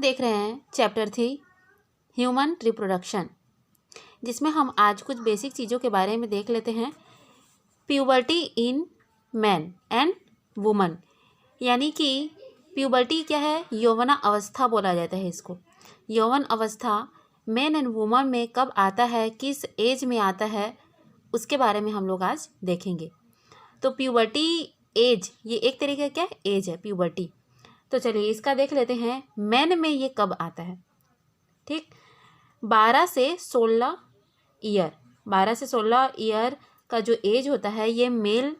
देख रहे हैं चैप्टर 3 ह्यूमन रिप्रोडक्शन, जिसमें हम आज कुछ बेसिक चीज़ों के बारे में देख लेते हैं। Puberty in man and woman, यानी कि प्यूबर्टी क्या है? यौवना अवस्था बोला जाता है इसको। यौवन अवस्था मैन एंड वुमन में कब आता है, किस एज में आता है, उसके बारे में हम लोग आज देखेंगे। तो प्यूबर्टी एज, ये एक तरीके का क्या एज है प्यूबर्टी। तो चलिए इसका देख लेते हैं, मैन में ये कब आता है। ठीक, 12 से 16 ईयर, 12 से 16 ईयर का जो एज होता है, ये मेल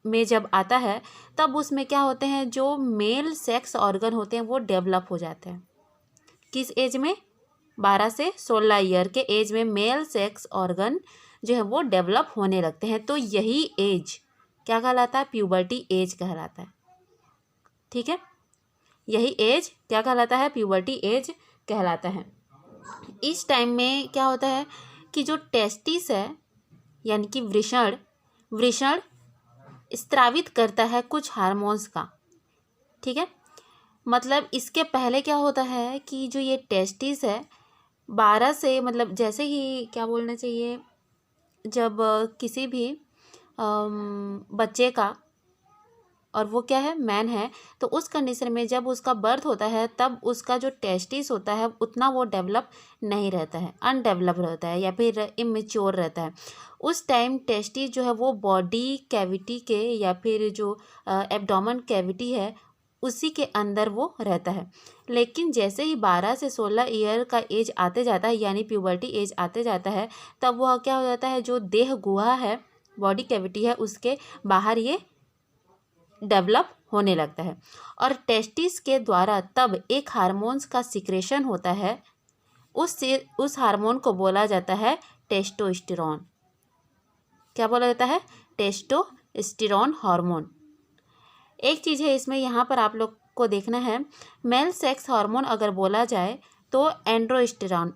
में जब आता है तब उसमें क्या होते हैं, जो मेल सेक्स ऑर्गन होते हैं वो डेवलप हो जाते हैं। किस एज में? 12 से 16 ईयर के एज में मेल सेक्स ऑर्गन जो है वो डेवलप होने लगते हैं। तो यही एज क्या कहलाता है? प्यूबर्टी एज कहलाता है। ठीक है, यही एज क्या कहलाता है? प्यूबर्टी एज कहलाता है। इस टाइम में क्या होता है कि जो टेस्टिस है, यानी कि वृषण स्त्रावित करता है कुछ हार्मोन्स का। ठीक है, मतलब इसके पहले क्या होता है कि जो ये टेस्टिस है 12 से, मतलब जैसे ही क्या बोलना चाहिए, जब किसी भी बच्चे का, और वो क्या है, मैन है, तो उस कंडीशन में जब उसका बर्थ होता है तब उसका जो टेस्टिस होता है उतना वो डेवलप नहीं रहता है, अनडेवलप रहता है या फिर इमेच्योर रहता है। उस टाइम टेस्टिस जो है वो बॉडी कैविटी के या फिर जो एब्डोमेन कैविटी है उसी के अंदर वो रहता है। लेकिन जैसे ही 12 से 16 ईयर का एज आते जाता है, यानी प्यूबर्टी एज आते जाता है, तब वह क्या हो जाता है, जो देह गुहा है, बॉडी कैविटी है, उसके बाहर ये डेवलप होने लगता है। और टेस्टिस के द्वारा तब एक हार्मोन्स का सिक्रेशन होता है, उस हार्मोन को बोला जाता है टेस्टोस्टेरोन। क्या बोला जाता है? Testosterone hormone. एक चीज़ है इसमें, यहाँ पर आप लोग को देखना है, मेल सेक्स हार्मोन अगर बोला जाए तो एंड्रोजन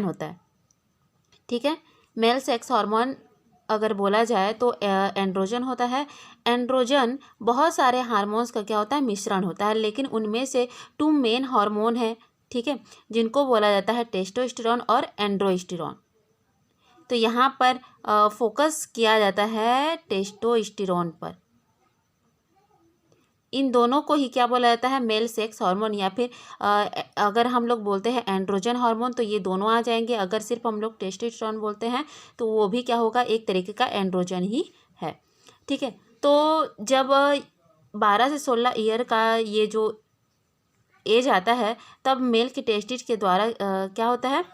होता है। ठीक है, मेल सेक्स हार्मोन अगर बोला जाए तो एंड्रोजन होता है। एंड्रोजन बहुत सारे हार्मोन्स का क्या होता है, मिश्रण होता है, लेकिन उनमें से 2 मेन हार्मोन है, ठीक है, जिनको बोला जाता है टेस्टोस्टेरोन और एंड्रोस्टेरोन। तो यहाँ पर फोकस किया जाता है टेस्टोस्टेरोन पर। इन दोनों को ही क्या बोला जाता है, मेल सेक्स हार्मोन, या फिर अगर हम लोग बोलते हैं एंड्रोजन हार्मोन तो ये दोनों आ जाएंगे। अगर सिर्फ हम लोग टेस्टोस्टेरोन बोलते हैं तो वो भी क्या होगा, एक तरीके का एंड्रोजन ही है। ठीक है, तो जब 12 से 16 ईयर का ये जो एज आता है तब मेल के टेस्टिस के द्वारा क्या होता है,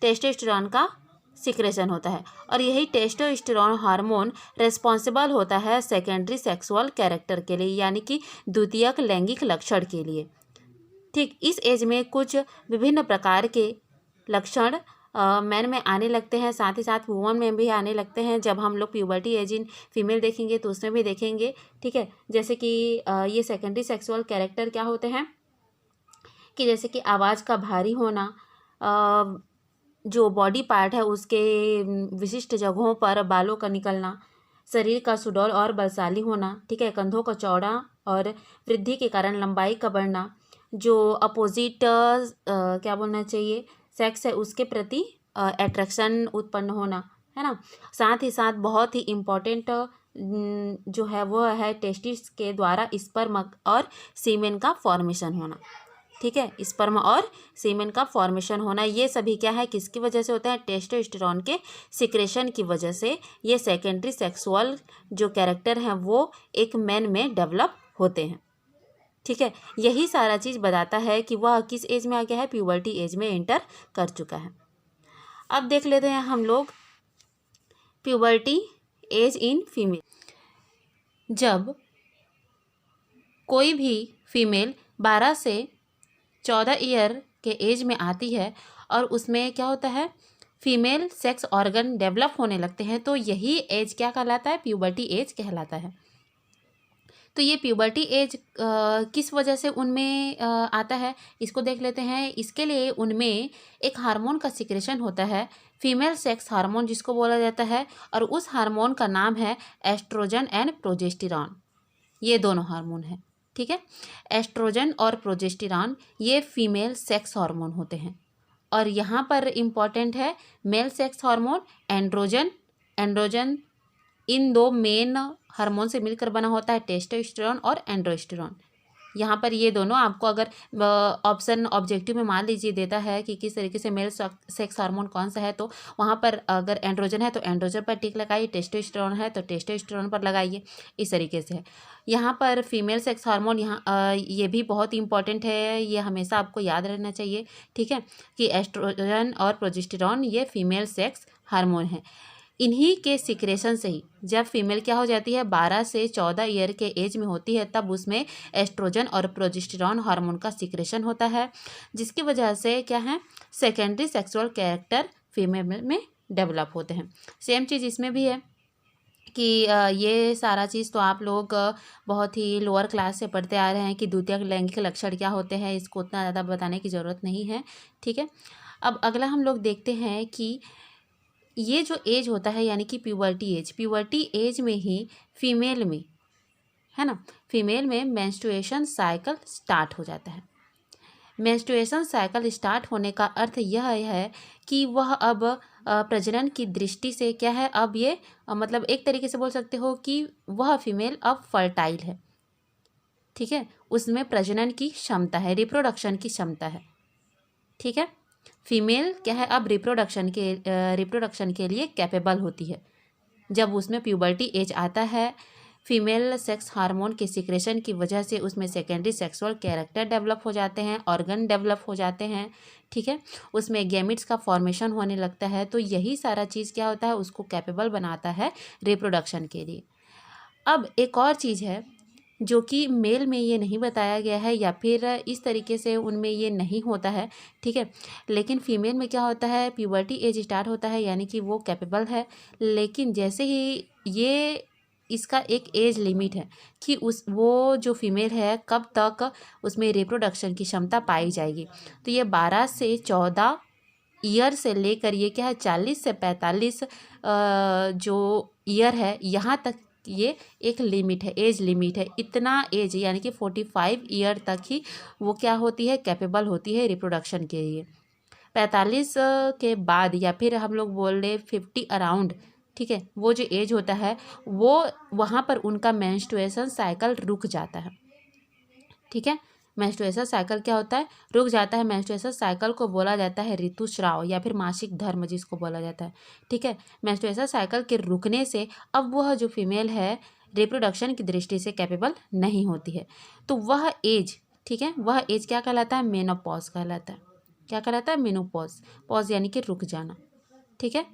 टेस्टोस्टेरोन का सिक्रेशन होता है। और यही टेस्टोस्टेरोन हार्मोन रिस्पॉन्सिबल होता है सेकेंडरी सेक्सुअल कैरेक्टर के लिए, यानी कि द्वितीयक लैंगिक लक्षण के लिए। ठीक, इस एज में कुछ विभिन्न प्रकार के लक्षण मैन में आने लगते हैं, साथ ही साथ वुमन में भी आने लगते हैं। जब हम लोग प्यूबर्टी एज इन फीमेल देखेंगे तो उसमें भी देखेंगे। ठीक है, जैसे कि ये सेकेंडरी सेक्सुअल कैरेक्टर क्या होते हैं कि जैसे कि आवाज़ का भारी होना, जो बॉडी पार्ट है उसके विशिष्ट जगहों पर बालों का निकलना, शरीर का सुडौल और बलशाली होना, ठीक है, कंधों का चौड़ा और वृद्धि के कारण लंबाई का बढ़ना, जो अपोजिट क्या बोलना चाहिए, सेक्स है उसके प्रति अट्रैक्शन उत्पन्न होना, है ना। साथ ही साथ बहुत ही इम्पोर्टेंट जो है वो है टेस्टिस के द्वारा स्पर्म और सीमेन का फॉर्मेशन होना। ठीक है, स्पर्म और सीमेन का फॉर्मेशन होना, ये सभी क्या है, किसकी वजह से होता है, टेस्टोस्टेरोन के सिक्रेशन की वजह से ये सेकेंडरी सेक्सुअल जो कैरेक्टर हैं वो एक मैन में डेवलप होते हैं। ठीक है, यही सारा चीज़ बताता है कि वह किस एज में आ गया है, प्यूबर्टी एज में एंटर कर चुका है। अब देख लेते हैं हम लोग प्यूबर्टी एज इन फीमेल। जब कोई भी फीमेल 12 से 14 ईयर के एज में आती है और उसमें क्या होता है, फीमेल सेक्स ऑर्गन डेवलप होने लगते हैं, तो यही एज क्या कहलाता है, प्यूबर्टी एज कहलाता है। तो ये प्यूबर्टी एज किस वजह से उनमें आता है, इसको देख लेते हैं। इसके लिए उनमें एक हार्मोन का सिक्रेशन होता है, फीमेल सेक्स हार्मोन जिसको बोला जाता है, और उस हार्मोन का नाम है एस्ट्रोजन एंड प्रोजेस्टेरॉन। ये दोनों हार्मोन हैं। ठीक है। एस्ट्रोजन और प्रोजेस्टेरॉन ये फीमेल सेक्स हार्मोन होते हैं, और यहाँ पर इम्पॉर्टेंट है male sex hormone androgen. Androgen इन दो मेन हार्मोन से मिलकर बना होता है टेस्टोस्टेरोन और एंड्रोस्टेरोन। यहाँ पर ये दोनों आपको अगर ऑप्शन ऑब्जेक्टिव में मान लीजिए देता है कि किस तरीके से मेल सेक्स हार्मोन कौन सा है, तो वहाँ पर अगर एंड्रोजन है तो एंड्रोजन पर टिक लगाइए, टेस्टोस्टेरोन है तो टेस्टोस्टेरोन पर लगाइए, इस तरीके से है। यहाँ पर फीमेल सेक्स हार्मोन ये भी बहुत इंपॉर्टेंट है, ये हमेशा आपको याद रहना चाहिए, ठीक है, कि एस्ट्रोजन और प्रोजेस्टेरॉन ये फीमेल सेक्स हार्मोन है। इन्हीं के सिक्रेशन से ही जब फीमेल क्या हो जाती है 12 से 14 ईयर के एज में होती है, तब उसमें एस्ट्रोजन और प्रोजेस्टेरॉन हार्मोन का सिक्रेशन होता है, जिसकी वजह से क्या है सेकेंडरी सेक्सुअल कैरेक्टर फीमेल में डेवलप होते हैं। सेम चीज़ इसमें भी है कि ये सारा चीज़ तो आप लोग बहुत ही लोअर क्लास से पढ़ते आ रहे हैं कि द्वितीयक लैंगिक लक्षण क्या होते हैं, इसको उतना ज़्यादा बताने की ज़रूरत नहीं है, ठीक है। अब अगला हम लोग देखते हैं कि ये जो एज होता है यानी कि प्यूबर्टी एज में ही फीमेल में, है ना, फीमेल में मेंस्ट्रुएशन साइकिल स्टार्ट हो जाता है। मेंस्ट्रुएशन साइकिल स्टार्ट होने का अर्थ यह है कि वह अब प्रजनन की दृष्टि से क्या है, अब ये मतलब एक तरीके से बोल सकते हो कि वह फीमेल अब फर्टाइल है, ठीक है, उसमें प्रजनन की क्षमता है, रिप्रोडक्शन की क्षमता है, ठीक है। फीमेल क्या है अब रिप्रोडक्शन के लिए कैपेबल होती है। जब उसमें प्यूबर्टी एज आता है, फीमेल सेक्स हार्मोन के सिक्रेशन की वजह से उसमें सेकेंडरी सेक्सुअल कैरेक्टर डेवलप हो जाते हैं, ऑर्गन डेवलप हो जाते हैं, ठीक है, उसमें गैमिट्स का फॉर्मेशन होने लगता है। तो यही सारा चीज़ क्या होता है उसको कैपेबल बनाता है रिप्रोडक्शन के लिए। अब एक और चीज़ है जो कि मेल में ये नहीं बताया गया है या फिर इस तरीके से उनमें ये नहीं होता है, ठीक है, लेकिन फीमेल में क्या होता है प्यूबर्टी एज स्टार्ट होता है यानी कि वो कैपेबल है, लेकिन जैसे ही ये इसका एक एज लिमिट है कि वो जो फीमेल है कब तक उसमें रिप्रोडक्शन की क्षमता पाई जाएगी। तो ये 12 से 14 ईयर से लेकर ये क्या है 40 से 45 जो ईयर है यहाँ तक ये एक लिमिट है, एज लिमिट है। इतना एज यानी कि 45 ईयर तक ही वो क्या होती है कैपेबल होती है रिप्रोडक्शन के लिए। 45 के बाद या फिर हम लोग बोल रहे 50 अराउंड, ठीक है, वो जो एज होता है वो वहाँ पर उनका मेंस्ट्रुएशन साइकिल रुक जाता है, ठीक है। मेंस्ट्रुएशन साइकिल क्या होता है रुक जाता है। मेंस्ट्रुएशन साइकिल को बोला जाता है ऋतुस्राव या फिर मासिक धर्म जिसको बोला जाता है, ठीक है। मेंस्ट्रुएशन साइकिल के रुकने से अब वह जो फीमेल है रिप्रोडक्शन की दृष्टि से कैपेबल नहीं होती है, तो वह एज, ठीक है, वह एज क्या कहलाता है मेनोपॉज कहलाता है। क्या कहलाता है मेनोपॉज, पॉज यानी कि रुक जाना, ठीक है।